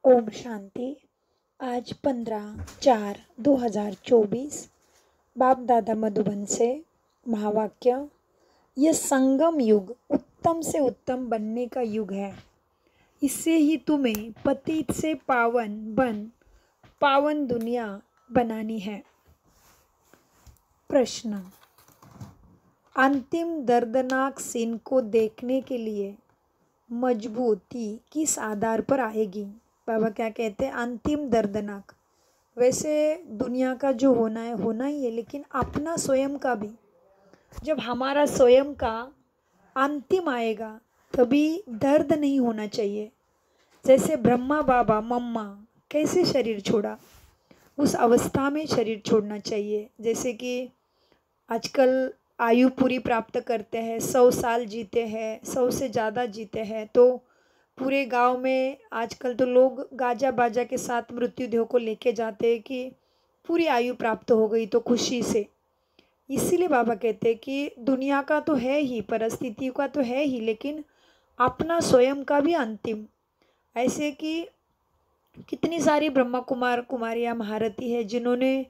ओम शांति। आज 15/4/2024 बाप दादा मधुबन से महावाक्य। यह संगम युग उत्तम से उत्तम बनने का युग है। इससे ही तुम्हें पतित से पावन दुनिया बनानी है। प्रश्न। अंतिम दर्दनाक सीन को देखने के लिए मजबूती किस आधार पर आएगी? बाबा क्या कहते हैं? अंतिम दर्दनाक। वैसे दुनिया का जो होना ही है, लेकिन अपना स्वयं का भी। जब हमारा स्वयं का अंतिम आएगा तभी दर्द नहीं होना चाहिए। जैसे ब्रह्मा बाबा मम्मा कैसे शरीर छोड़ा, उस अवस्था में शरीर छोड़ना चाहिए। जैसे कि आजकल आयु पूरी प्राप्त करते हैं, 100 साल जीते हैं, 100 से ज़्यादा जीते हैं, तो पूरे गांव में आजकल तो लोग गाजा बाजा के साथ मृत्युदेह को लेके जाते हैं कि पूरी आयु प्राप्त हो गई तो खुशी से। इसीलिए बाबा कहते हैं कि दुनिया का तो है ही, परिस्थितियों का तो है ही, लेकिन अपना स्वयं का भी अंतिम। ऐसे कि कितनी सारी ब्रह्मा कुमार कुमारियाँ महारथी है जिन्होंने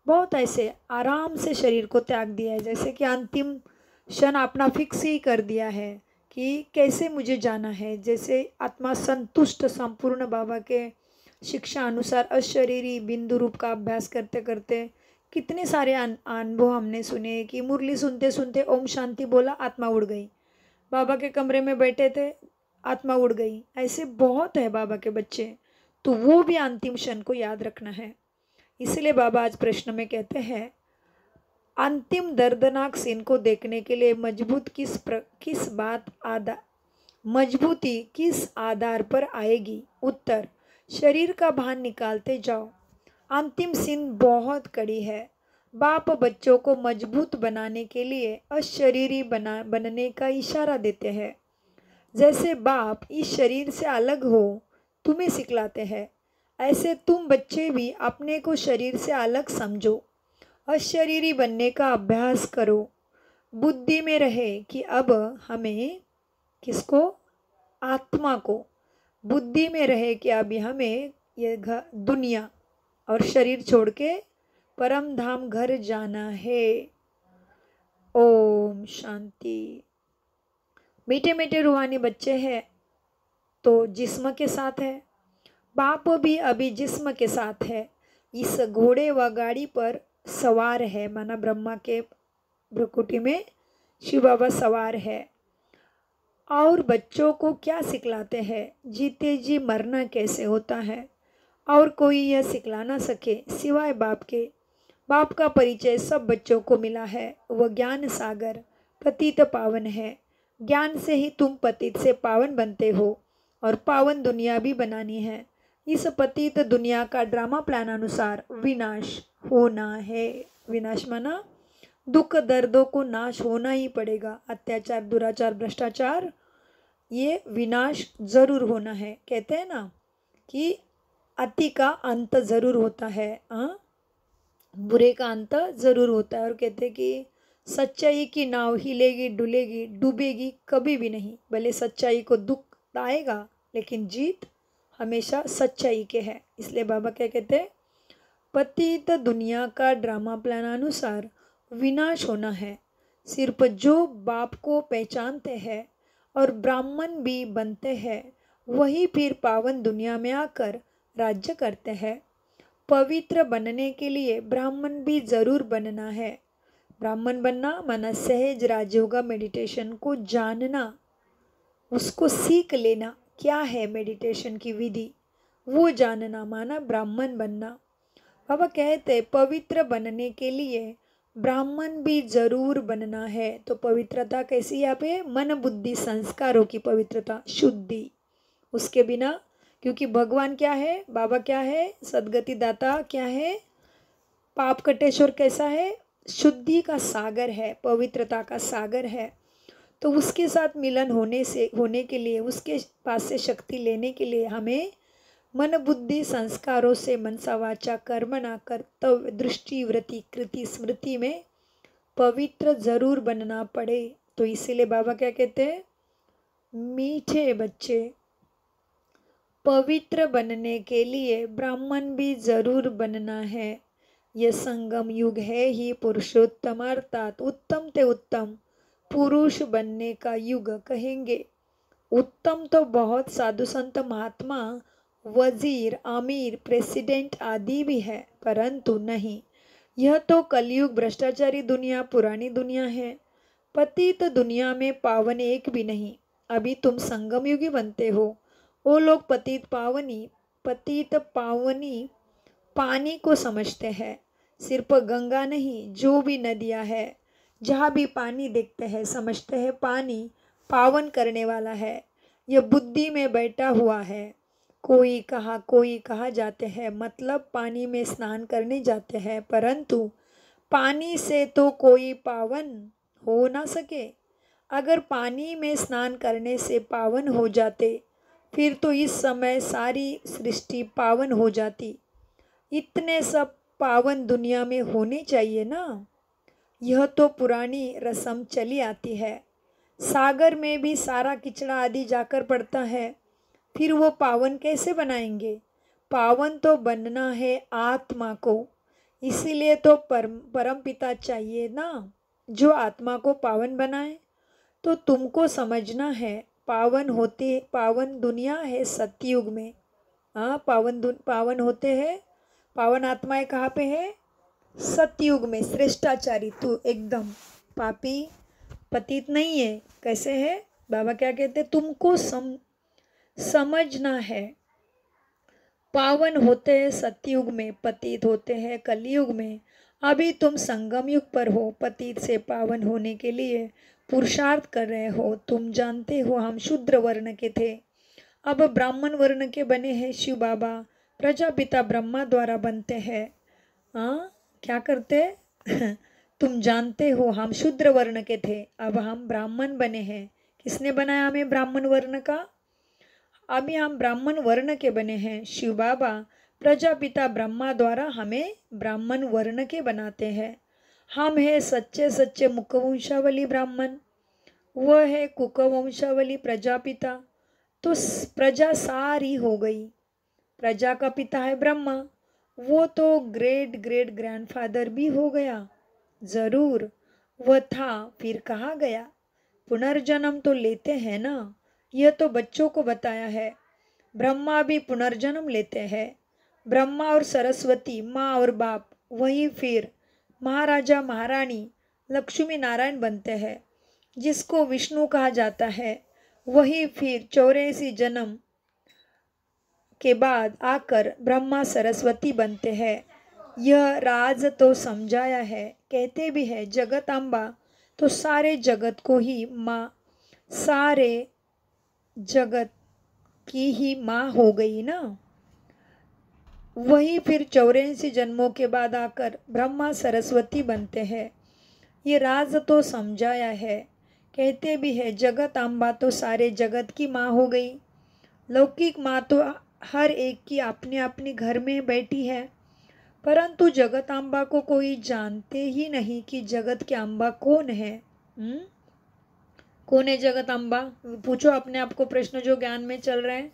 बहुत ऐसे आराम से शरीर को त्याग दिया है। जैसे कि अंतिम क्षण अपना फिक्स ही कर दिया है कि कैसे मुझे जाना है। जैसे आत्मा संतुष्ट संपूर्ण बाबा के शिक्षा अनुसार अशरीरी बिंदु रूप का अभ्यास करते करते कितने सारे अनुभव हमने सुने कि मुरली सुनते सुनते ओम शांति बोला, आत्मा उड़ गई। बाबा के कमरे में बैठे थे, आत्मा उड़ गई। ऐसे बहुत है बाबा के बच्चे। तो वो भी अंतिम क्षण को याद रखना है। इसलिए बाबा आज प्रश्न में कहते हैं, अंतिम दर्दनाक सीन को देखने के लिए मजबूती किस आधार पर आएगी? उत्तर, शरीर का भान निकालते जाओ। अंतिम सीन बहुत कड़ी है। बाप बच्चों को मजबूत बनाने के लिए अशरीरी बनने का इशारा देते हैं। जैसे बाप इस शरीर से अलग हो तुम्हें सिखलाते हैं, ऐसे तुम बच्चे भी अपने को शरीर से अलग समझो, अशरीरी बनने का अभ्यास करो। बुद्धि में रहे कि अब हमें किसको? आत्मा को। बुद्धि में रहे कि अभी हमें ये दुनिया और शरीर छोड़ के परम धाम घर जाना है। ओम शांति। मीठे मीठे रूहानी बच्चे हैं तो जिस्म के साथ है, बाप भी अभी जिस्म के साथ है। इस घोड़े व गाड़ी पर सवार है, माना ब्रह्मा के भ्रुकुटी में शिव बाबा सवार है। और बच्चों को क्या सिखलाते हैं? जीते जी मरना कैसे होता है, और कोई यह सिखला ना सके सिवाय बाप के। बाप का परिचय सब बच्चों को मिला है। वह ज्ञान सागर पतित पावन है। ज्ञान से ही तुम पतित से पावन बनते हो और पावन दुनिया भी बनानी है। इस पतित दुनिया का ड्रामा प्लान अनुसार विनाश होना है। विनाश माना दुख दर्दों को नाश होना ही पड़ेगा। अत्याचार, दुराचार, भ्रष्टाचार, ये विनाश जरूर होना है। कहते हैं ना कि अति का अंत जरूर होता है, बुरे का अंत जरूर होता है। और कहते हैं कि सच्चाई की नाव हिलेगी डुलेगी डूबेगी कभी भी नहीं। भले सच्चाई को दुख आएगा लेकिन जीत हमेशा सच्चाई के है। इसलिए बाबा क्या कहते हैं? पतित दुनिया का ड्रामा प्लान अनुसार विनाश होना है। सिर्फ जो बाप को पहचानते हैं और ब्राह्मण भी बनते हैं वही फिर पावन दुनिया में आकर राज्य करते हैं। पवित्र बनने के लिए ब्राह्मण भी जरूर बनना है। ब्राह्मण बनना माना सहज राजयोगा मेडिटेशन को जानना, उसको सीख लेना। क्या है मेडिटेशन की विधि, वो जानना माना ब्राह्मण बनना। बाबा कहते पवित्र बनने के लिए ब्राह्मण भी जरूर बनना है। तो पवित्रता कैसी? यहाँ पे मन बुद्धि संस्कारों की पवित्रता, शुद्धि। उसके बिना, क्योंकि भगवान क्या है, बाबा क्या है, सदगति दाता क्या है, पाप कटेश्वर कैसा है? शुद्धि का सागर है, पवित्रता का सागर है। तो उसके साथ मिलन होने के लिए, उसके पास से शक्ति लेने के लिए हमें मन बुद्धि संस्कारों से मनसा वाचा कर्मणा कर्तव्य दृष्टि वृत्ति कृति स्मृति में पवित्र जरूर बनना पड़े। तो इसीलिए बाबा क्या कहते हैं? मीठे बच्चे पवित्र बनने के लिए ब्राह्मण भी जरूर बनना है। यह संगम युग है ही पुरुषोत्तम अर्थात उत्तम ते उत्तम पुरुष बनने का युग कहेंगे। उत्तम तो बहुत साधु संत महात्मा वजीर आमिर प्रेसिडेंट आदि भी है, परंतु नहीं, यह तो कलयुग भ्रष्टाचारी दुनिया पुरानी दुनिया है। पतित दुनिया में पावन एक भी नहीं। अभी तुम संगम युगी बनते हो। वो लोग पतित पावनी पानी को समझते हैं। सिर्फ गंगा नहीं, जो भी नदियाँ है, जहाँ भी पानी देखते हैं समझते हैं पानी पावन करने वाला है। यह बुद्धि में बैठा हुआ है। कोई कहा जाते हैं, मतलब पानी में स्नान करने जाते हैं, परंतु पानी से तो कोई पावन हो ना सके। अगर पानी में स्नान करने से पावन हो जाते, फिर तो इस समय सारी सृष्टि पावन हो जाती। इतने सब पावन दुनिया में होने चाहिए ना। यह तो पुरानी रस्म चली आती है। सागर में भी सारा किचड़ा आदि जाकर पड़ता है, फिर वो पावन कैसे बनाएंगे। पावन तो बनना है आत्मा को, इसीलिए तो परम पिता चाहिए ना, जो आत्मा को पावन बनाए। तो तुमको समझना है, पावन दुनिया है सतयुग में। हाँ, पावन होते हैं, पावन आत्माएं कहाँ पे है? सतयुग में। श्रेष्ठाचारी तू एकदम पापी पतित नहीं है। कैसे है? बाबा क्या कहते? तुमको समझना है, पावन होते हैं सतयुग में, पतित होते हैं कलयुग में। अभी तुम संगम युग पर हो। पतित से पावन होने के लिए पुरुषार्थ कर रहे हो। तुम जानते हो हम शूद्र वर्ण के थे, अब ब्राह्मण वर्ण के बने हैं। शिव बाबा प्रजापिता ब्रह्मा द्वारा बनते हैं। हाँ, क्या करते? तुम जानते हो हम शूद्र वर्ण के थे, अब हम ब्राह्मण बने हैं। किसने बनाया हमें ब्राह्मण वर्ण का? अभी हम ब्राह्मण वर्ण के बने हैं। शिव बाबा प्रजापिता ब्रह्मा द्वारा हमें ब्राह्मण वर्ण के बनाते हैं। हम है सच्चे सच्चे मुखवंशावली ब्राह्मण, वह है कुकवंशावली प्रजापिता। तो प्रजा सारी हो गई। प्रजा का पिता है ब्रह्मा, वो तो ग्रेट ग्रेट ग्रैंडफादर भी हो गया। जरूर वह था, फिर कहाँ गया? पुनर्जन्म तो लेते हैं ना, यह तो बच्चों को बताया है। ब्रह्मा भी पुनर्जन्म लेते हैं। ब्रह्मा और सरस्वती माँ और बाप, वही फिर महाराजा महारानी लक्ष्मी नारायण बनते हैं। जिसको विष्णु कहा जाता है, वही फिर 84 जन्म के बाद आकर ब्रह्मा सरस्वती बनते हैं। यह राज तो समझाया है। कहते भी है जगत अम्बा तो सारे जगत को ही माँ, सारे जगत की ही माँ हो गई ना। वही फिर 84 जन्मों के बाद आकर ब्रह्मा सरस्वती बनते हैं। ये राज तो समझाया है। कहते भी है जगत अम्बा तो सारे जगत की माँ हो गई। लौकिक माँ तो हर एक की अपने अपने घर में बैठी है, परंतु जगत अम्बा को कोई जानते ही नहीं कि जगत की अम्बा कौन है। कौन है जगत अम्बा? पूछो अपने आप को प्रश्न जो ज्ञान में चल रहे हैं।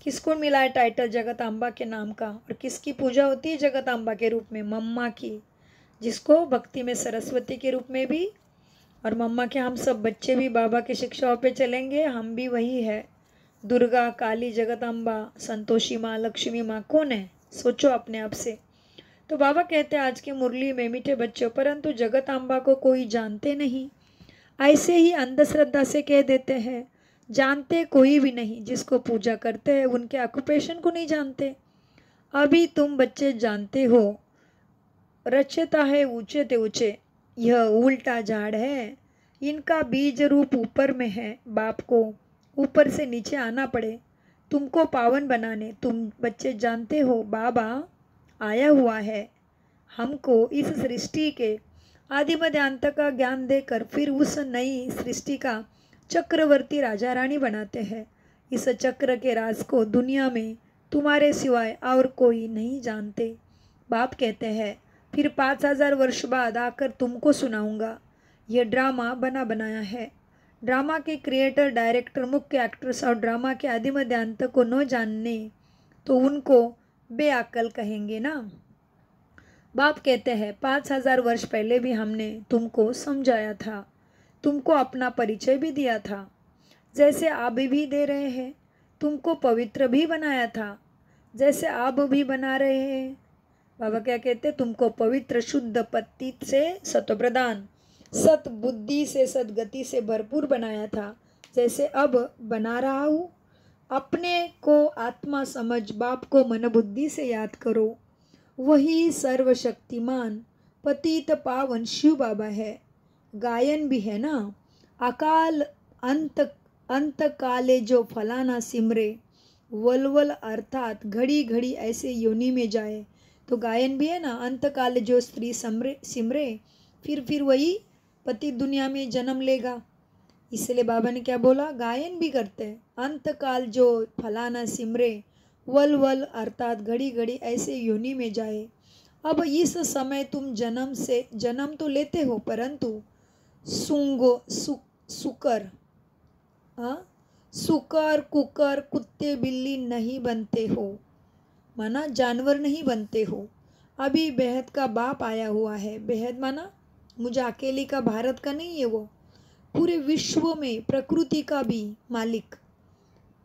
किसको मिला है टाइटल जगत अम्बा के नाम का? और किसकी पूजा होती है जगत अम्बा के रूप में? मम्मा की, जिसको भक्ति में सरस्वती के रूप में भी। और मम्मा के हम सब बच्चे भी बाबा की शिक्षाओं पे चलेंगे, हम भी वही है। दुर्गा, काली, जगत अम्बा, संतोषी माँ, लक्ष्मी माँ कौन है? सोचो अपने आप से। तो बाबा कहते हैं आज की मुरली में, मीठे बच्चों, परंतु जगत अम्बा को कोई जानते नहीं। ऐसे ही अंधश्रद्धा से कह देते हैं, जानते कोई भी नहीं। जिसको पूजा करते हैं उनके ऑक्यूपेशन को नहीं जानते। अभी तुम बच्चे जानते हो, रचता है ऊंचे ते ऊंचे, यह उल्टा झाड़ है। इनका बीज रूप ऊपर में है। बाप को ऊपर से नीचे आना पड़े तुमको पावन बनाने। तुम बच्चे जानते हो बाबा आया हुआ है हमको इस सृष्टि के आदि मध्य अंत का ज्ञान देकर फिर उस नई सृष्टि का चक्रवर्ती राजा रानी बनाते हैं। इस चक्र के राज को दुनिया में तुम्हारे सिवाय और कोई नहीं जानते। बाप कहते हैं फिर 5000 वर्ष बाद आकर तुमको सुनाऊंगा। यह ड्रामा बना बनाया है। ड्रामा के क्रिएटर, डायरेक्टर, मुख्य एक्ट्रेस और ड्रामा के आदि मध्य अंत को न जानने तो उनको बेअक्ल कहेंगे ना। बाप कहते हैं 5000 वर्ष पहले भी हमने तुमको समझाया था, तुमको अपना परिचय भी दिया था, जैसे आप भी दे रहे हैं, तुमको पवित्र भी बनाया था, जैसे आप भी बना रहे हैं। बाबा क्या कहते, तुमको पवित्र, शुद्ध, पतित से सत्प्रधान, सत बुद्धि से, सदगति से भरपूर बनाया था, जैसे अब बना रहा हूँ। अपने को आत्मा समझ बाप को मन बुद्धि से याद करो, वही सर्वशक्तिमान पतित पावन शिव बाबा है। गायन भी है ना, अकाल अंत काले जो फलाना सिमरे, वलवल अर्थात घड़ी घड़ी ऐसे योनि में जाए। तो गायन भी है ना, अंत काल जो स्त्री सिमरे फिर वही पति दुनिया में जन्म लेगा। इसलिए बाबा ने क्या बोला, गायन भी करते हैं, अंत काल जो फलाना सिमरे, वल वल अर्थात घड़ी घड़ी ऐसे योनि में जाए। अब इस समय तुम जन्म तो लेते हो, परंतु सुकर कुकर कुत्ते बिल्ली नहीं बनते हो, माना जानवर नहीं बनते हो। अभी बेहद का बाप आया हुआ है। बेहद माना मुझे अकेली का, भारत का नहीं है, वो पूरे विश्व में प्रकृति का भी मालिक,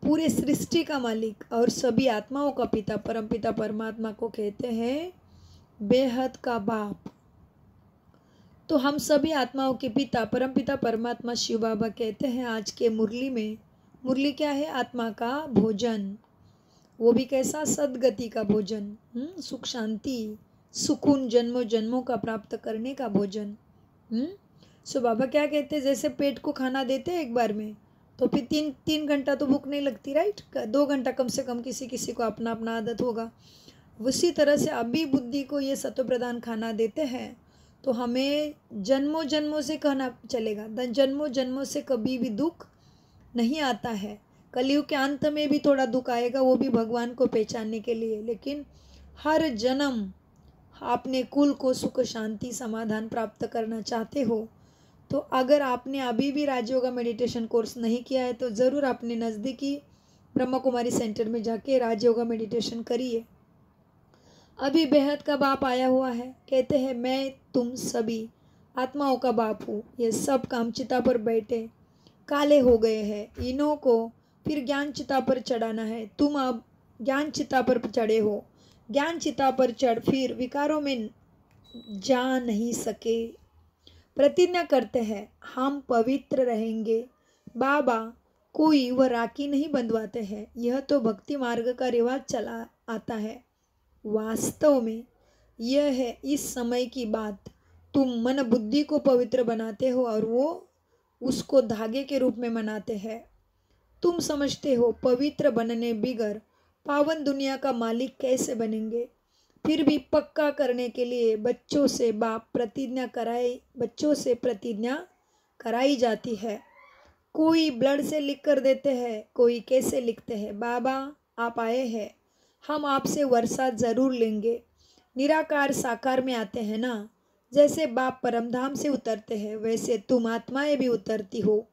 पूरे सृष्टि का मालिक और सभी आत्माओं का पिता परमपिता परमात्मा को कहते हैं बेहद का बाप। तो हम सभी आत्माओं के पिता परमपिता परमात्मा शिव बाबा कहते हैं आज के मुरली में, मुरली क्या है, आत्मा का भोजन, वो भी कैसा, सदगति का भोजन, सुख शांति सुकून जन्मों जन्मों का प्राप्त करने का भोजन। सो बाबा क्या कहते हैं, जैसे पेट को खाना देते हैं एक बार में, तो फिर तीन घंटा तो भूख नहीं लगती, राइट, 2 घंटा कम से कम किसी किसी को अपना अपना आदत होगा। उसी तरह से अभी बुद्धि को ये सत्वप्रधान खाना देते हैं, तो हमें जन्मों जन्मों से कहना चलेगा, जन्मों जन्मों से कभी भी दुख नहीं आता है। कलयुग के अंत में भी थोड़ा दुख आएगा, वो भी भगवान को पहचानने के लिए, लेकिन हर जन्म आपने कुल को सुख शांति समाधान प्राप्त करना चाहते हो, तो अगर आपने अभी भी राजयोगा मेडिटेशन कोर्स नहीं किया है तो ज़रूर अपने नज़दीकी ब्रह्मा कुमारी सेंटर में जाके राजयोगा मेडिटेशन करिए। अभी बेहद का बाप आया हुआ है, कहते हैं मैं तुम सभी आत्माओं का बाप हूँ। ये सब काम चिता पर बैठे काले हो गए हैं, इन्हों को फिर ज्ञान चिता पर चढ़ाना है। तुम अब ज्ञान चिता पर चढ़े हो, ज्ञान चिता पर चढ़ फिर विकारों में जा नहीं सके। प्रतिज्ञा करते हैं हम पवित्र रहेंगे। बाबा कोई वह राखी नहीं बंधवाते हैं, यह तो भक्ति मार्ग का रिवाज चला आता है। वास्तव में यह है इस समय की बात। तुम मन बुद्धि को पवित्र बनाते हो और वो उसको धागे के रूप में मनाते हैं। तुम समझते हो पवित्र बनने बिगर पावन दुनिया का मालिक कैसे बनेंगे। फिर भी पक्का करने के लिए बच्चों से प्रतिज्ञा कराई जाती है। कोई ब्लड से लिख कर देते हैं, कोई कैसे लिखते हैं। बाबा आप आए हैं, हम आपसे वर्षा जरूर लेंगे। निराकार साकार में आते हैं ना, जैसे बाप परमधाम से उतरते हैं वैसे तुम आत्माएं भी उतरती हो,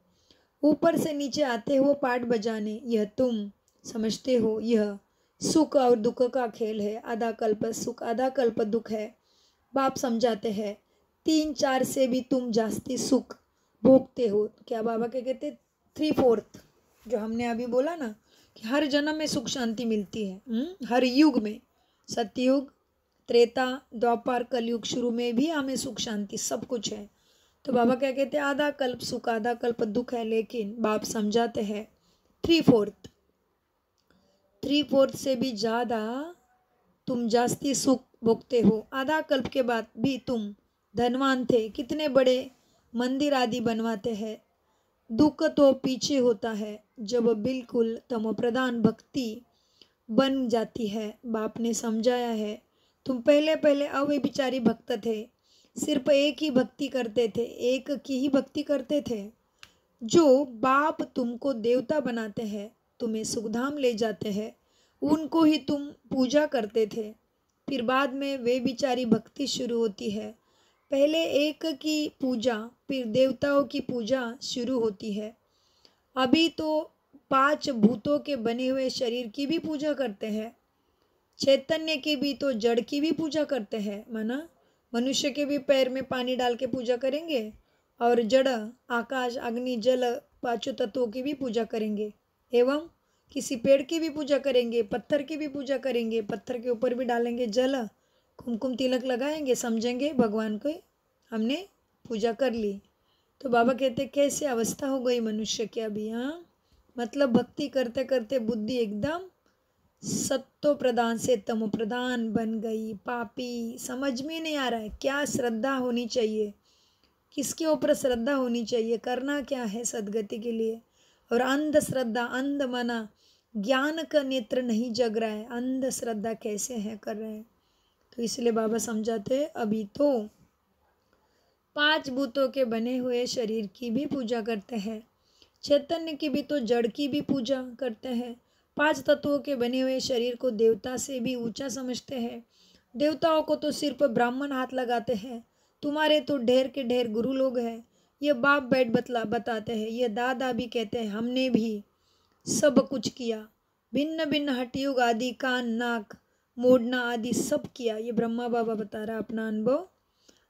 ऊपर से नीचे आते हो पाठ बजाने। यह तुम समझते हो यह सुख और दुख का खेल है, आधा कल्प सुख आधा कल्प दुख है। बाप समझाते हैं 3-4 से भी तुम जास्ती सुख भोगते हो। क्या बाबा क्या कहते, 3/4 जो हमने अभी बोला ना कि हर जन्म में सुख शांति मिलती है। हर युग में, सतयुग त्रेता द्वापर कलयुग शुरू में भी हमें सुख शांति सब कुछ है। तो बाबा क्या कहते हैं आधा कल्प सुख आधा कल्प दुख है, लेकिन बाप समझाते हैं 3/4 से भी ज़्यादा तुम जास्ती सुख भोगते हो। आधा कल्प के बाद भी तुम धनवान थे, कितने बड़े मंदिर आदि बनवाते हैं। दुख तो पीछे होता है जब बिल्कुल तमोप्रधान भक्ति बन जाती है। बाप ने समझाया है तुम पहले अव्यभिचारी भक्त थे, सिर्फ एक ही भक्ति करते थे, एक की ही भक्ति करते थे। जो बाप तुमको देवता बनाते हैं, तुम्हें सुखधाम ले जाते हैं, उनको ही तुम पूजा करते थे। फिर बाद में वे बिचारी भक्ति शुरू होती है, पहले एक की पूजा फिर देवताओं की पूजा शुरू होती है। अभी तो 5 भूतों के बने हुए शरीर की भी पूजा करते हैं। चैतन्य की भी तो जड़ की भी पूजा करते हैं। माना मनुष्य के भी पैर में पानी डाल के पूजा करेंगे और जड़ आकाश अग्नि जल 5 तत्वों की भी पूजा करेंगे। एवं किसी पेड़ की भी पूजा करेंगे, पत्थर की भी पूजा करेंगे, पत्थर के ऊपर भी डालेंगे जल, कुमकुम तिलक लगाएंगे, समझेंगे भगवान को हमने पूजा कर ली। तो बाबा कहते कैसे अवस्था हो गई मनुष्य की अभी। हाँ, मतलब भक्ति करते करते बुद्धि एकदम सत्व प्रधान से तमो प्रधान बन गई, पापी। समझ में नहीं आ रहा है क्या श्रद्धा होनी चाहिए, किसके ऊपर श्रद्धा होनी चाहिए, करना क्या है सदगति के लिए। और अंध श्रद्धा, अंध मना, ज्ञान का नेत्र नहीं जग रहा है, अंध श्रद्धा कैसे है कर रहे हैं। तो इसलिए बाबा समझाते अभी तो 5 भूतों के बने हुए शरीर की भी पूजा करते हैं, चैतन्य की भी तो जड़ की भी पूजा करते हैं, 5 तत्वों के बने हुए शरीर को देवता से भी ऊंचा समझते हैं। देवताओं को तो सिर पर ब्राह्मण हाथ लगाते हैं, तुम्हारे तो ढेर के ढेर गुरु लोग हैं। ये बाप बैठ बताते हैं, ये दादा भी कहते हैं हमने भी सब कुछ किया, भिन्न भिन्न हठयोग आदि, कान नाक मोड़ना आदि सब किया। ये ब्रह्मा बाबा बता रहा अपना अनुभव।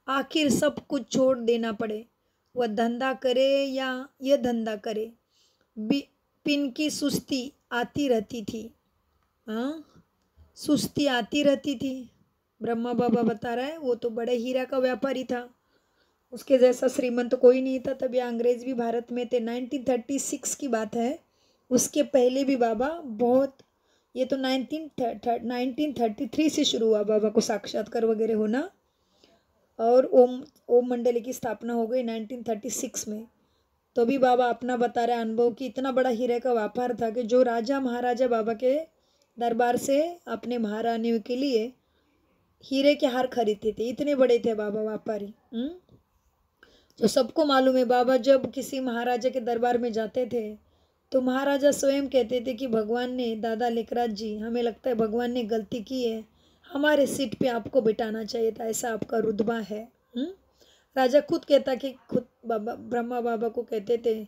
आखिर सब कुछ छोड़ देना पड़े, वह धंधा करे या यह धंधा करे। पिन की सुस्ती आती रहती थी। हाँ, सुस्ती आती रहती थी। ब्रह्मा बाबा बता रहा है वो तो बड़े हीरा का व्यापारी था, उसके जैसा श्रीमंत कोई नहीं था। तभी अंग्रेज भी भारत में थे। 1936 की बात है, उसके पहले भी बाबा बहुत, ये तो 1933 से शुरू हुआ बाबा को साक्षात्कार वगैरह होना, और ओम मंडली की स्थापना हो गई 1936 में। तो भी बाबा अपना बता रहे अनुभव कि इतना बड़ा हीरे का व्यापार था कि जो राजा महाराजा बाबा के दरबार से अपने महारानियों के लिए हीरे के हार खरीदते थे, इतने बड़े थे बाबा व्यापारी। जो सबको मालूम है, बाबा जब किसी महाराजा के दरबार में जाते थे तो महाराजा स्वयं कहते थे कि भगवान ने, दादा लेखराज जी, हमें लगता है भगवान ने गलती की है, हमारे सीट पे आपको बिठाना चाहिए था, ऐसा आपका रुतबा है। राजा खुद कहता कि खुद बाबा ब्रह्मा बाबा को कहते थे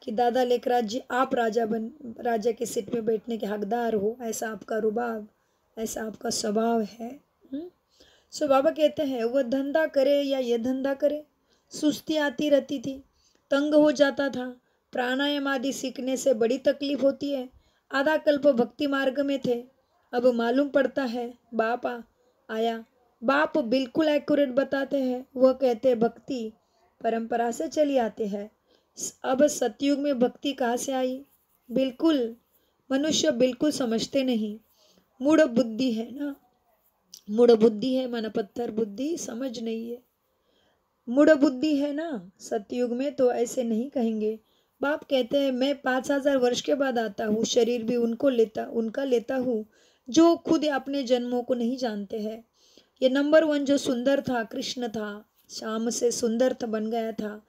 कि दादा लेखराज जी आप राजा के सीट में बैठने के हकदार हो, ऐसा आपका रुबाब, ऐसा आपका स्वभाव है। सो बाबा कहते हैं वह धंधा करे या ये धंधा करे, सुस्ती आती रहती थी, तंग हो जाता था। प्राणायाम आदि सीखने से बड़ी तकलीफ होती है। आधा कल्प भक्ति मार्ग में थे, अब मालूम पड़ता है बाप आया। बाप बिल्कुल एक्यूरेट बताते हैं, वह कहते हैं भक्ति परंपरा से चली आती है। अब सतयुग में भक्ति कहाँ से आई, बिल्कुल मनुष्य बिल्कुल समझते नहीं। मूढ़ बुद्धि है ना, मूढ़ बुद्धि है, मन पत्थर बुद्धि, समझ नहीं है, मूढ़ बुद्धि है ना। सतयुग में तो ऐसे नहीं कहेंगे। बाप कहते हैं मैं 5000 वर्ष के बाद आता हूँ, शरीर भी उनका लेता हूँ जो खुद अपने जन्मों को नहीं जानते हैं। ये नंबर 1 जो सुंदर था कृष्ण था, शाम से सुंदर था बन गया था,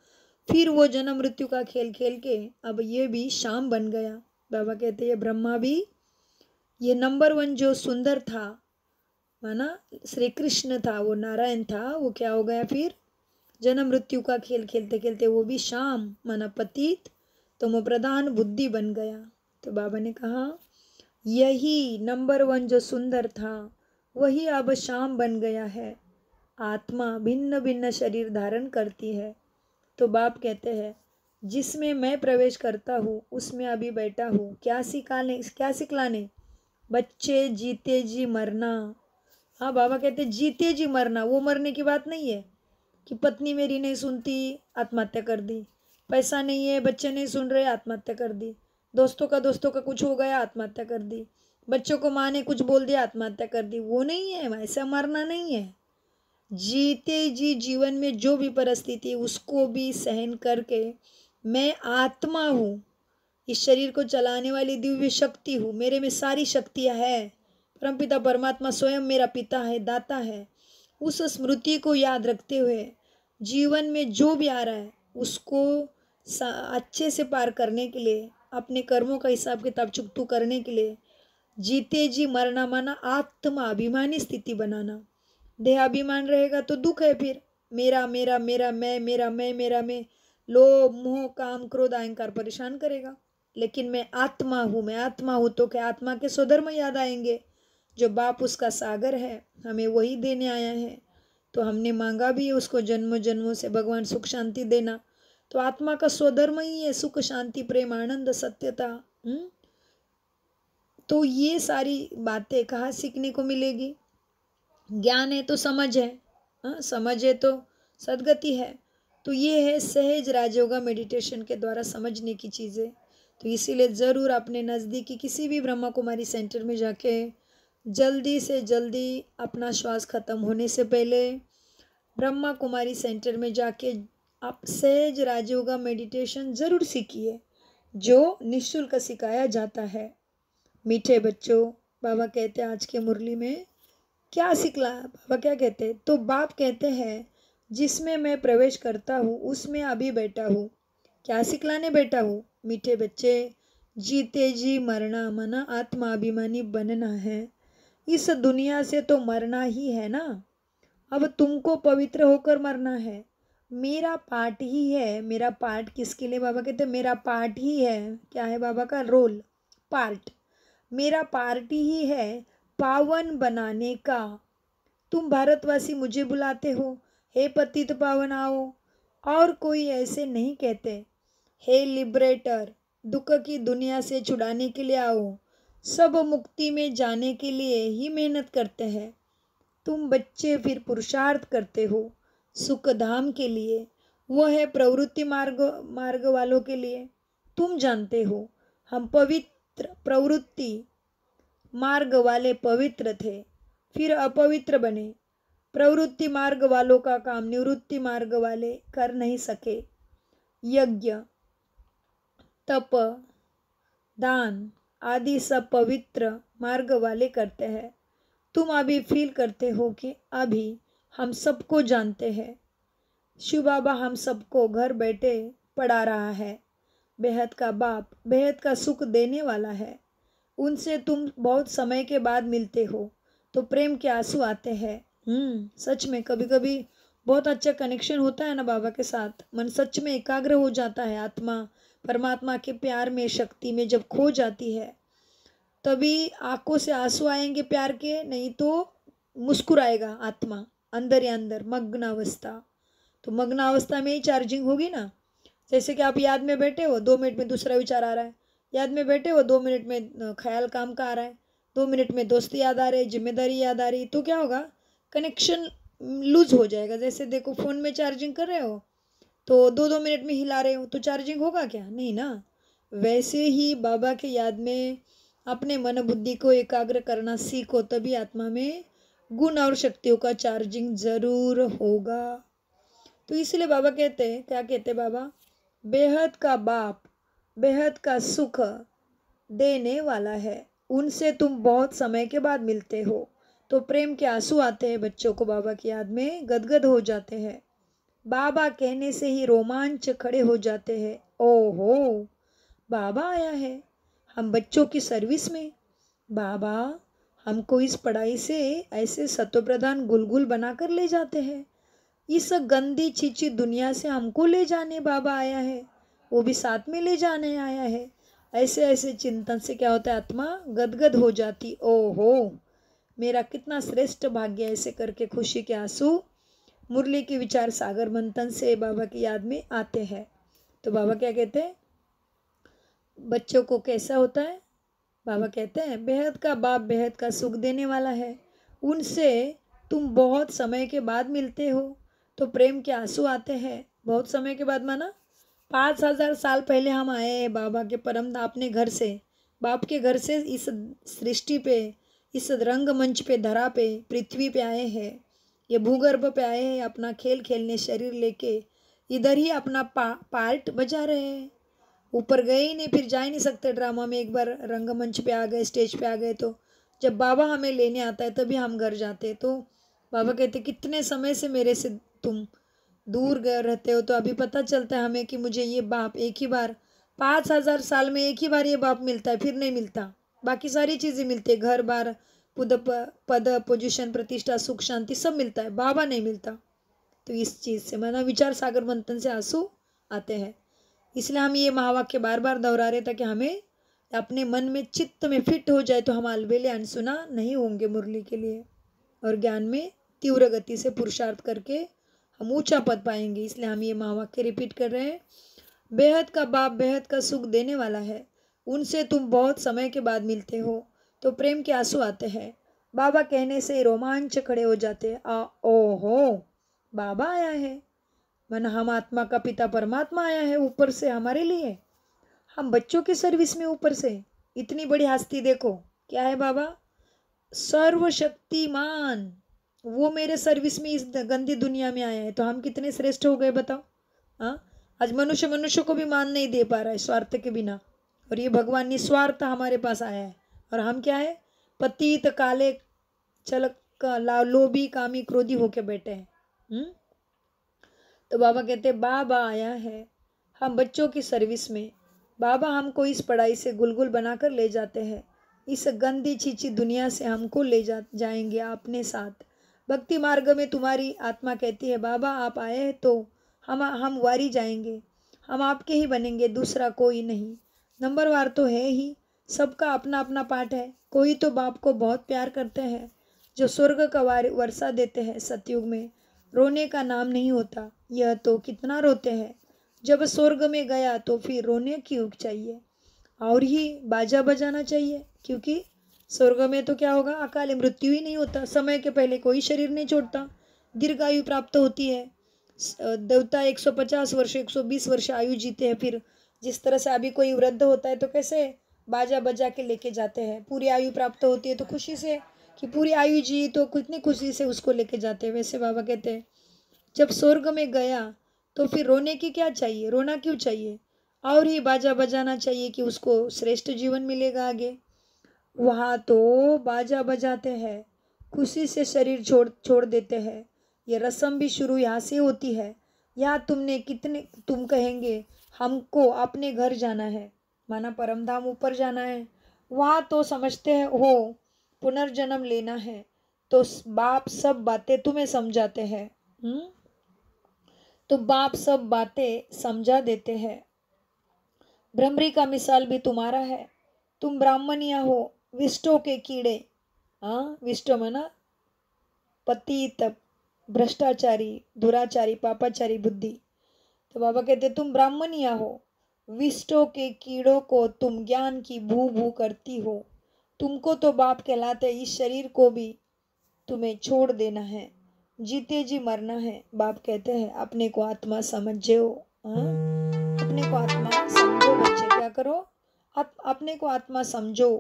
फिर वो जन्म मृत्यु का खेल खेल के अब ये भी शाम बन गया। बाबा कहते हैं ब्रह्मा भी, ये नंबर 1 जो सुंदर था माना श्री कृष्ण था, वो नारायण था, वो क्या हो गया फिर जन्म मृत्यु का खेल खेलते खेलते वो भी शाम माना पतित तमो प्रधान बुद्धि बन गया। तो बाबा ने कहा यही नंबर 1 जो सुंदर था वही अब शाम बन गया है। आत्मा भिन्न भिन्न शरीर धारण करती है। तो बाप कहते हैं जिसमें मैं प्रवेश करता हूँ उसमें अभी बैठा हूँ, क्या सिखलाने, बच्चे जीते जी मरना। हाँ, बाबा कहते जीते जी मरना, वो मरने की बात नहीं है कि पत्नी मेरी नहीं सुनती आत्महत्या कर दी, पैसा नहीं है बच्चे नहीं सुन रहे आत्महत्या कर दी, दोस्तों का कुछ हो गया आत्महत्या कर दी, बच्चों को माँ ने कुछ बोल दिया आत्महत्या कर दी, वो नहीं है, ऐसा मरना नहीं है। जीते जी जीवन में जो भी परिस्थिति उसको भी सहन करके मैं आत्मा हूँ, इस शरीर को चलाने वाली दिव्य शक्ति हूँ, मेरे में सारी शक्तियाँ हैं, परमपिता परमात्मा स्वयं मेरा पिता है, दाता है। उस स्मृति को याद रखते हुए जीवन में जो भी आ रहा है उसको अच्छे से पार करने के लिए, अपने कर्मों का हिसाब किताब चुकतू करने के लिए जीते जी मरना माना आत्मा अभिमानी स्थिति बनाना। देहाभिमान रहेगा तो दुख है, फिर मेरा मेरा मेरा मैं, मेरा मैं, मेरा मैं, लोभ मोह काम क्रोध अहंकार परेशान करेगा। लेकिन मैं आत्मा हूँ, मैं आत्मा हूँ, तो क्या आत्मा के स्वधर्म याद आएंगे। जो बाप उसका सागर है, हमें वही देने आया है। तो हमने मांगा भी है उसको जन्मों जन्मों से भगवान सुख शांति देना। तो आत्मा का स्वधर्म ही है सुख शांति प्रेम आनंद सत्यता। तो ये सारी बातें कहाँ सीखने को मिलेगी। ज्ञान है तो समझ है, हाँ समझ है तो सदगति है। तो ये है सहज राजयोगा मेडिटेशन के द्वारा समझने की चीज़ें। तो इसीलिए ज़रूर अपने नज़दीकी किसी भी ब्रह्मा कुमारी सेंटर में जाके जल्दी से जल्दी अपना श्वास खत्म होने से पहले ब्रह्मा कुमारी सेंटर में जाके आप सहज राजयोगा मेडिटेशन ज़रूर सीखिए, जो निःशुल्क सिखाया जाता है। मीठे बच्चों, बाबा कहते हैं आज के मुरली में क्या सिखला, बाबा क्या कहते हैं, तो बाप कहते हैं जिसमें मैं प्रवेश करता हूँ उसमें अभी बैठा हूँ। क्या सिखलाने बैठा हूँ। मीठे बच्चे, जीते जी मरना मना आत्माभिमानी बनना है। इस दुनिया से तो मरना ही है ना। अब तुमको पवित्र होकर मरना है। मेरा पार्ट ही है। मेरा पार्ट किसके लिए, बाबा कहते हैं मेरा पार्ट ही है। क्या है बाबा का रोल, पार्ट। मेरा पार्ट ही है पावन बनाने का। तुम भारतवासी मुझे बुलाते हो, हे पतित पावन आओ, और कोई ऐसे नहीं कहते। हे लिबरेटर, दुख की दुनिया से छुड़ाने के लिए आओ। सब मुक्ति में जाने के लिए ही मेहनत करते हैं। तुम बच्चे फिर पुरुषार्थ करते हो सुख धाम के लिए, वह है प्रवृत्ति मार्ग वालों के लिए। तुम जानते हो हम पवित्र प्रवृत्ति मार्ग वाले पवित्र थे, फिर अपवित्र बने। प्रवृत्ति मार्ग वालों का काम निवृत्ति मार्ग वाले कर नहीं सके। यज्ञ तप दान आदि सब पवित्र मार्ग वाले करते हैं। तुम अभी फील करते हो कि अभी हम सबको जानते हैं। शिव बाबा हम सबको घर बैठे पढ़ा रहा है। बेहद का बाप बेहद का सुख देने वाला है। उनसे तुम बहुत समय के बाद मिलते हो तो प्रेम के आंसू आते हैं। सच में कभी कभी बहुत अच्छा कनेक्शन होता है ना बाबा के साथ। मन सच में एकाग्र हो जाता है। आत्मा परमात्मा के प्यार में शक्ति में जब खो जाती है तभी आंखों से आंसू आएंगे प्यार के, नहीं तो मुस्कुराएगा आत्मा अंदर ही अंदर मग्न अवस्था। तो मग्न अवस्था में ही चार्जिंग होगी ना। जैसे कि आप याद में बैठे हो, 2 मिनट में दूसरा विचार आ रहा है। याद में बैठे हो, 2 मिनट में ख्याल काम का आ रहा है। 2 मिनट में दोस्ती याद आ रही है, जिम्मेदारी याद आ रही है, तो क्या होगा, कनेक्शन लूज हो जाएगा। जैसे देखो फ़ोन में चार्जिंग कर रहे हो तो 2-2 मिनट में हिला रहे हो तो चार्जिंग होगा क्या, नहीं ना। वैसे ही बाबा के याद में अपने मन बुद्धि को एकाग्र करना सीखो, तभी आत्मा में गुण और शक्तियों का चार्जिंग जरूर होगा। तो इसलिए बाबा कहते हैं, क्या कहते हैं बाबा, बेहद का बाप बेहद का सुख देने वाला है। उनसे तुम बहुत समय के बाद मिलते हो तो प्रेम के आंसू आते हैं। बच्चों को बाबा की याद में गदगद हो जाते हैं। बाबा कहने से ही रोमांच खड़े हो जाते हैं। ओहो, बाबा आया है हम बच्चों की सर्विस में। बाबा हमको इस पढ़ाई से ऐसे सत्वप्रधान गुलगुल बनाकर ले जाते हैं। इस गंदी चीची दुनिया से हमको ले जाने बाबा आया है, वो भी साथ में ले जाने आया है। ऐसे ऐसे चिंतन से क्या होता है, आत्मा गदगद हो जाती। ओहो, मेरा कितना श्रेष्ठ भाग्य। ऐसे करके खुशी के आंसू मुरली के विचार सागर मंथन से बाबा की याद में आते हैं। तो बाबा क्या कहते हैं, बच्चों को कैसा होता है, बाबा कहते हैं बेहद का बाप बेहद का सुख देने वाला है। उनसे तुम बहुत समय के बाद मिलते हो तो प्रेम के आंसू आते हैं। बहुत समय के बाद माना 5000 साल पहले हम आए हैं बाबा के परम अपने घर से, बाप के घर से इस सृष्टि पे, इस रंगमंच पे, धरा पे, पृथ्वी पे आए हैं। ये भूगर्भ पे आए हैं अपना खेल खेलने, शरीर लेके इधर ही अपना पार्ट बजा रहे हैं। ऊपर गए ही नहीं, फिर जा ही नहीं सकते ड्रामा में। एक बार रंगमंच पे आ गए, स्टेज पे आ गए तो जब बाबा हमें लेने आता है तभी हम घर जाते। तो बाबा कहते कितने समय से मेरे से तुम दूर गए रहते हो, तो अभी पता चलता है हमें कि मुझे ये बाप एक ही बार 5000 साल में एक ही बार ये बाप मिलता है, फिर नहीं मिलता। बाकी सारी चीज़ें मिलती है, घर बार पद पोजीशन प्रतिष्ठा सुख शांति सब मिलता है, बाबा नहीं मिलता। तो इस चीज़ से माना विचार सागर मंथन से आंसू आते हैं। इसलिए हम ये महावाक्य बार बार दोहरा रहे ताकि हमें अपने मन में चित्त में फिट हो जाए, तो हम अलबेले अनसुना नहीं होंगे मुरली के लिए, और ज्ञान में तीव्र गति से पुरुषार्थ करके हम ऊंचा पद पाएंगे। इसलिए हम ये महावाक्य रिपीट कर रहे हैं। बेहद का बाप बेहद का सुख देने वाला है, उनसे तुम बहुत समय के बाद मिलते हो तो प्रेम के आंसू आते हैं। बाबा कहने से रोमांच खड़े हो जाते हैं। ओहो, बाबा आया है, मन हम आत्मा का पिता परमात्मा आया है ऊपर से हमारे लिए, हम बच्चों की सर्विस में ऊपर से इतनी बड़ी हस्ती। देखो क्या है बाबा, सर्वशक्तिमान, वो मेरे सर्विस में इस गंदी दुनिया में आया है, तो हम कितने श्रेष्ठ हो गए बताओ। हाँ, आज मनुष्य को भी मान नहीं दे पा रहा है स्वार्थ के बिना, और ये भगवान निस्वार्थ हमारे पास आया है, और हम क्या है, पतित काले चलक लोभी कामी क्रोधी होके बैठे हैं। तो बाबा कहते बाबा आया है हम बच्चों की सर्विस में। बाबा हमको इस पढ़ाई से गुलगुल बनाकर ले जाते हैं, इस गंदी चीची दुनिया से हमको ले जाएंगे अपने साथ। भक्ति मार्ग में तुम्हारी आत्मा कहती है बाबा आप आए हैं तो हम वारी जाएंगे, हम आपके ही बनेंगे, दूसरा कोई नहीं। नंबरवार तो है ही, सबका अपना अपना पाठ है। कोई तो बाप को बहुत प्यार करते हैं, जो स्वर्ग का वर्षा देते हैं सतयुग में, रोने का नाम नहीं होता। यह तो कितना रोते हैं, जब स्वर्ग में गया तो फिर रोने क्यों चाहिए, और ही बाजा बजाना चाहिए, क्योंकि स्वर्ग में तो क्या होगा, अकाल मृत्यु ही नहीं होता, समय के पहले कोई शरीर नहीं छोड़ता, दीर्घायु प्राप्त होती है। देवता 150 वर्ष 120 वर्ष आयु जीते हैं। फिर जिस तरह से अभी कोई वृद्ध होता है तो कैसे बाजा बजा के लेके जाते हैं, पूरी आयु प्राप्त होती है तो खुशी से कि पूरी आयु जी, तो कितनी खुशी से उसको लेके जाते हैं। वैसे बाबा कहते हैं जब स्वर्ग में गया तो फिर रोने की क्या चाहिए, रोना क्यों चाहिए, और ही बाजा बजाना चाहिए कि उसको श्रेष्ठ जीवन मिलेगा आगे। वहाँ तो बाजा बजाते हैं, खुशी से शरीर छोड़ देते हैं। ये रस्म भी शुरू यहाँ से होती है। यहाँ तुम कहेंगे हमको अपने घर जाना है, माना परमधाम ऊपर जाना है। वहाँ तो समझते हैं हो पुनर्जन्म लेना है, तो बाप सब बातें तुम्हें समझाते हैं। तो बाप सब बातें समझा देते हैं। भ्रमरी का मिसाल भी तुम्हारा है, तुम ब्राह्मणिया हो, विष्टों के कीड़े। विष्ट मना पतित भ्रष्टाचारी दुराचारी पापाचारी बुद्धि। तो बाबा कहते तुम ब्राह्मणिया हो, विष्टों के कीड़ों को तुम ज्ञान की भू भू करती हो, तुमको तो बाप कहलाते, इस शरीर को भी तुम्हें छोड़ देना है, जीते जी मरना है। बाप कहते हैं अपने को आत्मा समझो। अपने को आत्मा समझो बच्चे, क्या करो, अपने को आत्मा समझो।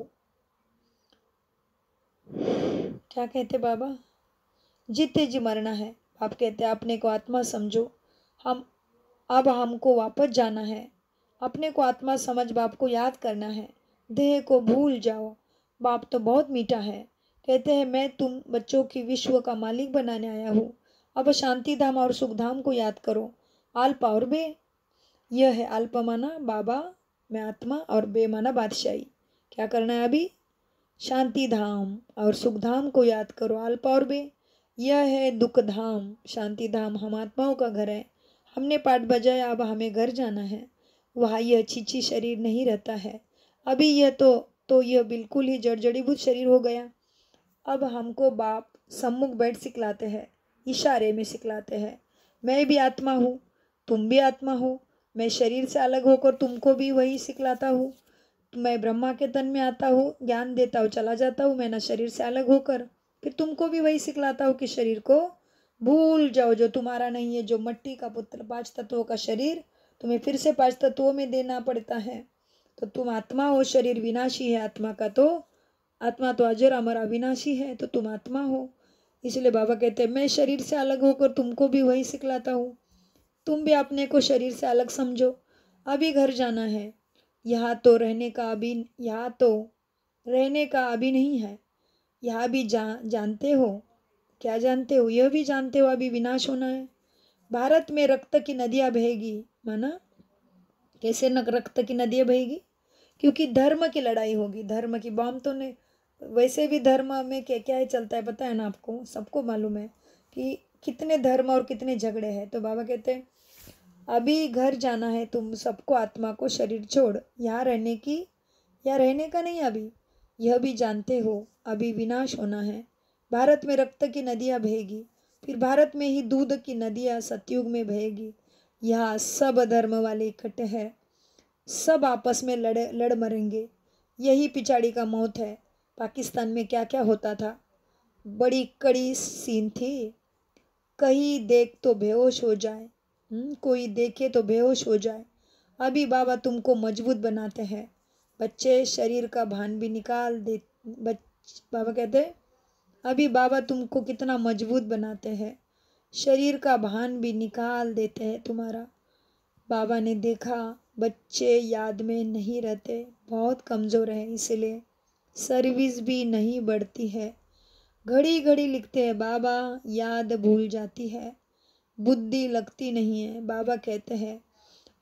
क्या कहते बाबा, जीते जी मरना है। बाप कहते अपने को आत्मा समझो, अब हमको वापस जाना है, अपने को आत्मा समझ बाप को याद करना है, देह को भूल जाओ। बाप तो बहुत मीठा है, कहते हैं मैं तुम बच्चों की विश्व का मालिक बनाने आया हूँ, अब शांति धाम और सुख धाम को याद करो। अल्प और बे, यह है अल्प माना बाबा मैं आत्मा, और बे माना बादशाही। क्या करना है अभी, शांति धाम और सुख धाम को याद करो। अल्प और बे, यह है दुख धाम, शांति धाम हम आत्माओं का घर है। हमने पाठ बजाया, अब हमें घर जाना है, वहाँ यह चीची शरीर नहीं रहता है। अभी यह तो यह बिल्कुल ही जड़जड़ीभूत शरीर हो गया। अब हमको बाप सम्मुख बैठ सिखलाते हैं, इशारे में सिखलाते हैं, मैं भी आत्मा हूँ, तुम भी आत्मा हो, मैं शरीर से अलग होकर तुमको भी वही सिखलाता हूँ। मैं ब्रह्मा के तन में आता हूँ, ज्ञान देता हूँ, चला जाता हूँ, मैं ना शरीर से अलग होकर फिर तुमको भी वही सिखलाता हूँ कि शरीर को भूल जाओ, जो तुम्हारा नहीं है, जो मट्टी का पुत्र 5 तत्वों का शरीर तुम्हें फिर से 5 तत्वों में देना पड़ता है। तो तुम आत्मा हो, शरीर विनाशी है, आत्मा तो अजर अमर अविनाशी है, तो तुम आत्मा हो। इसलिए बाबा कहते हैं मैं शरीर से अलग होकर तुमको भी वही सिखलाता हूँ, तुम भी अपने को शरीर से अलग समझो। अभी घर जाना है, यहाँ तो रहने का अभी नहीं है। यहाँ भी जानते हो, क्या जानते हो, यह भी जानते हो अभी विनाश होना है। भारत में रक्त की नदियाँ बहेगी, माना कैसे रक्त की नदियाँ बहेगी, क्योंकि धर्म की लड़ाई होगी, धर्म की। बॉम्ब तो नहीं, वैसे भी धर्म में क्या क्या चलता है पता है ना आपको, सबको मालूम है कि कितने धर्म और कितने झगड़े हैं। तो बाबा कहते हैं अभी घर जाना है तुम सबको, आत्मा को शरीर छोड़, यहाँ रहने का नहीं। अभी यह भी जानते हो अभी विनाश होना है। भारत में रक्त की नदियाँ बहेगी, फिर भारत में ही दूध की नदियाँ सतयुग में बहेगी। यहाँ सब धर्म वाले इकट्ठे हैं, सब आपस में लड़ मरेंगे। यही पिछाड़ी का मौत है। पाकिस्तान में क्या क्या होता था, बड़ी कड़ी सीन थी। कहीं देख तो बेहोश हो जाए, कोई देखे तो बेहोश हो जाए। अभी बाबा तुमको मजबूत बनाते हैं। बच्चे शरीर का भान भी निकाल दे। बाबा कहते हैं अभी बाबा तुमको कितना मजबूत बनाते हैं, शरीर का भान भी निकाल देते हैं तुम्हारा। बाबा ने देखा बच्चे याद में नहीं रहते, बहुत कमज़ोर है, इसलिए सर्विस भी नहीं बढ़ती है। घड़ी घड़ी लिखते हैं बाबा, याद भूल जाती है, बुद्धि लगती नहीं है। बाबा कहते हैं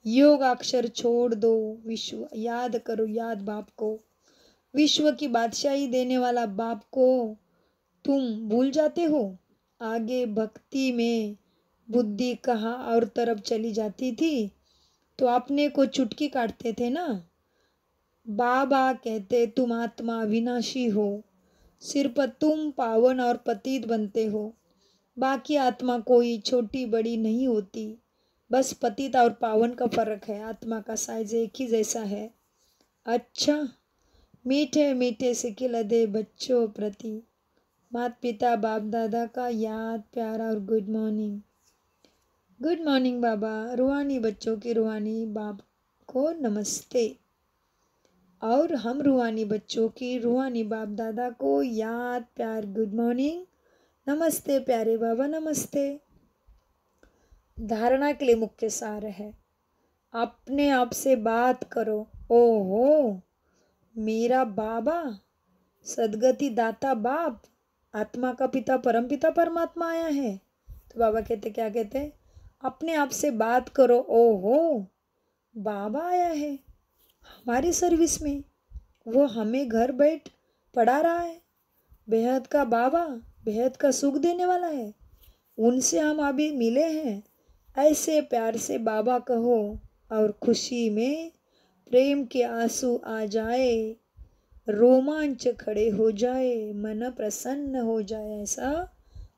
योग अक्षर छोड़ दो, विश्व याद करो, याद बाप को। विश्व की बादशाही देने वाला बाप को तुम भूल जाते हो। आगे भक्ति में बुद्धि कहाँ और तरफ चली जाती थी, तो अपने को चुटकी काटते थे ना। बाबा कहते तुम आत्मा विनाशी हो, सिर्फ तुम पावन और पतित बनते हो। बाकी आत्मा कोई छोटी बड़ी नहीं होती, बस पतित और पावन का फर्क है। आत्मा का साइज एक ही जैसा है। अच्छा, मीठे मीठे से खिलदे बच्चों प्रति माता पिता बाप दादा का याद प्यार और गुड मॉर्निंग। गुड मॉर्निंग बाबा। रूहानी बच्चों के रूहानी बाप को नमस्ते। और हम रूहानी बच्चों की रूहानी बाप दादा को याद प्यार गुड मॉर्निंग, नमस्ते प्यारे बाबा, नमस्ते। धारणा के लिए मुख्य सार है, अपने आप से बात करो। ओहो, मेरा बाबा सदगति दाता बाप, आत्मा का पिता परम पिता परमात्मा आया है। तो बाबा कहते क्या कहते हैं, अपने आप से बात करो। ओहो, बाबा आया है हमारी सर्विस में, वो हमें घर बैठ पढ़ा रहा है। बेहद का बाबा, बेहद का सुख देने वाला है, उनसे हम अभी मिले हैं। ऐसे प्यार से बाबा कहो और खुशी में प्रेम के आंसू आ जाए, रोमांच खड़े हो जाए, मन प्रसन्न हो जाए। ऐसा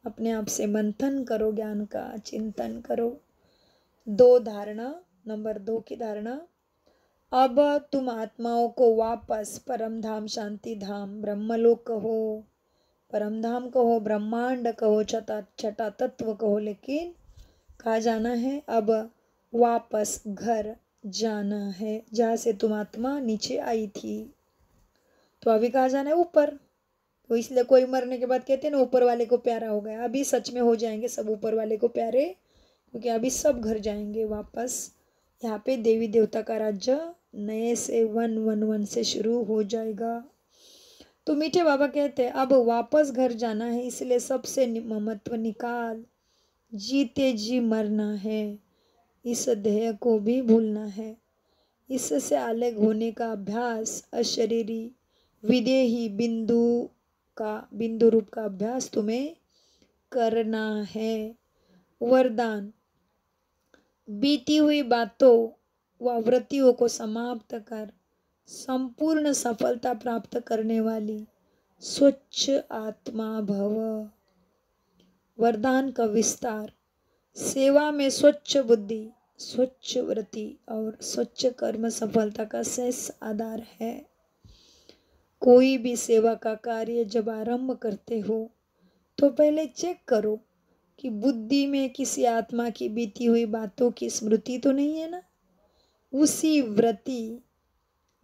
अपने आप से मंथन करो, ज्ञान का चिंतन करो। 2 धारणा, नंबर 2 की धारणा, अब तुम आत्माओं को वापस परम धाम, शांति धाम, ब्रह्मलोक कहो, परम धाम कहो, ब्रह्मांड कहो, छठा तत्व कहो, लेकिन कहाँ जाना है? अब वापस घर जाना है, जहाँ से तुम आत्मा नीचे आई थी। तो अभी कहाँ जाना है? ऊपर। तो इसलिए कोई मरने के बाद कहते हैं ना ऊपर वाले को प्यारा हो गया। अभी सच में हो जाएंगे सब ऊपर वाले को प्यारे, क्योंकि अभी सब घर जाएंगे वापस। यहाँ पे देवी देवता का राज्य नए से 111 से शुरू हो जाएगा। तो मीठे बाबा कहते हैं अब वापस घर जाना है, इसलिए सबसे ममत्व निकाल, जीते जी मरना है, इस देह को भी भूलना है। इससे अलग होने का अभ्यास, अशरीरी विदेही बिंदु रूप का अभ्यास तुम्हें करना है। वरदान, बीती हुई बातों व वृत्तियों को समाप्त कर संपूर्ण सफलता प्राप्त करने वाली स्वच्छ आत्मा भव। वरदान का विस्तार, सेवा में स्वच्छ बुद्धि, स्वच्छ वृत्ति और स्वच्छ कर्म सफलता का शेष आधार है। कोई भी सेवा का कार्य जब आरंभ करते हो तो पहले चेक करो कि बुद्धि में किसी आत्मा की बीती हुई बातों की स्मृति तो नहीं है ना। उसी वृत्ति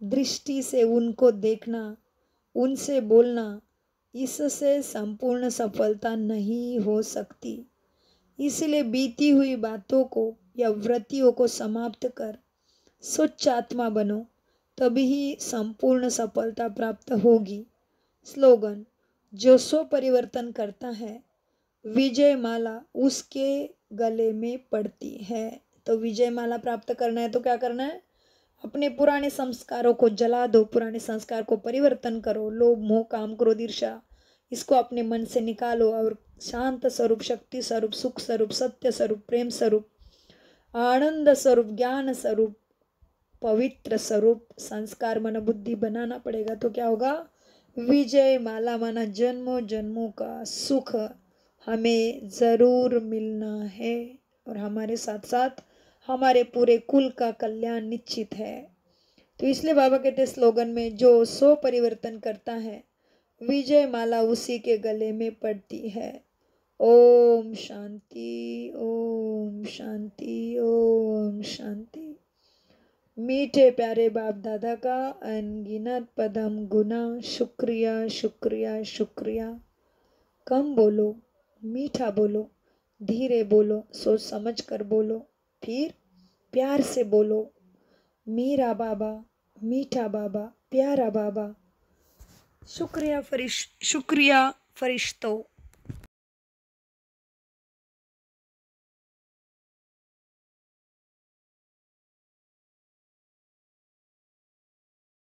दृष्टि से उनको देखना, उनसे बोलना, इससे संपूर्ण सफलता नहीं हो सकती। इसलिए बीती हुई बातों को या वृत्तियों को समाप्त कर स्वच्छ आत्मा बनो, तभी संपूर्ण सफलता प्राप्त होगी। स्लोगन, जो स्व परिवर्तन करता है विजय माला उसके गले में पड़ती है। तो विजय माला प्राप्त करना है तो क्या करना है? अपने पुराने संस्कारों को जला दो, पुराने संस्कार को परिवर्तन करो। लोभ मोह काम क्रोध ईर्ष्या, इसको अपने मन से निकालो और शांत स्वरूप, शक्ति स्वरूप, सुख स्वरूप, सत्य स्वरूप, प्रेम स्वरूप, आनंद स्वरूप, ज्ञान स्वरूप, पवित्र स्वरूप संस्कार मन बुद्धि बनाना पड़ेगा। तो क्या होगा? विजय माला माना जन्मों जन्मों का सुख हमें जरूर मिलना है और हमारे साथ साथ हमारे पूरे कुल का कल्याण निश्चित है। तो इसलिए बाबा कहते स्लोगन में, जो 100 परिवर्तन करता है विजय माला उसी के गले में पड़ती है। ओम शांति, ओम शांति, ओम शांति। मीठे प्यारे बाप दादा का अनगिनत पदम गुना शुक्रिया शुक्रिया शुक्रिया। कम बोलो, मीठा बोलो, धीरे बोलो, सोच समझ कर बोलो, फिर प्यार से बोलो। मेरा बाबा, मीठा बाबा, प्यारा बाबा। शुक्रिया फरिश्तों।